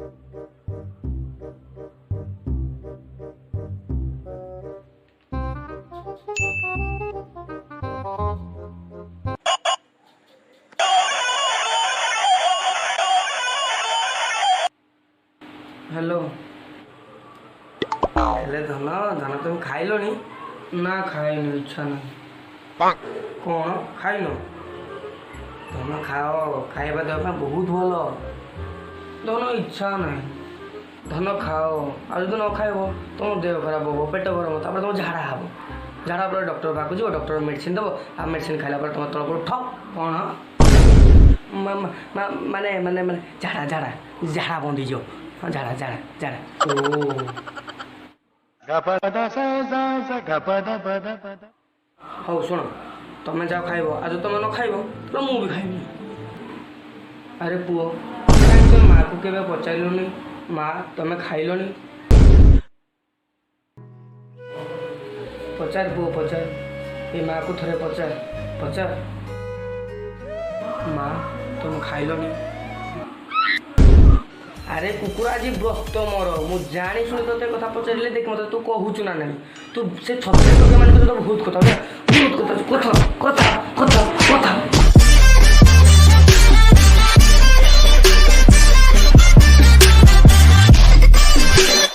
hello हेले धन धन तुम खाइलनी ना खाइनी इच्छा नहीं कौन खाइन धन खाओ खाଇବା देह ପାଇଁ ବହୁତ ଭଲ ଧନ ଇଚ୍ଛା ନାହିଁ ଧନ ଖାओ ଆଉ ଯଦି ନ ଖାଇବ ତୁମ ଦେହ ଖରାପ ହେବ ପେଟ ଗରମ ତାପରେ ତୁମ ଝାଡ଼ା ହେବ ଝାଡ଼ା ପରେ ଡକ୍ଟର ପାଖକୁ ଯିବ ଡକ୍ଟର ମେଡ଼ିସିନ ଦେବ ଆଉ ମେଡ଼ିସିନ ଖାଇଲା ପରେ ତୁମ ତଳକୁ ଠକ୍ କ'ଣ ମାନେ ମାନେ ମାନେ ଝାଡ଼ା ଝାଡ଼ା ଝାଡ଼ା ବନ୍ଦ ହେଇଯିବ ହଁ ଝାଡ଼ା ଝାଡ଼ା ଝାଡ଼ା ଓ ହଉ ଶୁଣ ତମେ ଯାଅ ଖାଇବ ଆଉ ଯଦି ତମେ ନ ଖାଇବ ତ ମୁଁ ବି ଖାଇବି ଆରେ ପୁଅ କାହିଁକି ତମେ ମାଆକୁ କେବେ ପଚାରିଲନି ମା ତମେ ଖାଇଲନି ପଚାର ପୁଅ ପଚାର ଏ ମାଆକୁ ଥରେ ପଚାର ପଚାର ମା ତମେ ଖାଇଲନି ଆରେ କୁକୁର ଆଜି ବ୍ରତ ମୋର ମୁଁ ଜାଣି ଶୁଣି ତୋତେ କଥା ପଚାରିଲେ ଦେଖ ମତେ ତୁ କହୁଛୁ ନା ନାହିଁ ତୁ ସେ ଛତିଶ ଟଙ୍କା ମାନଙ୍କ ସହିତ ବହୁତ କଥା ବହୁତ କଥା କଥା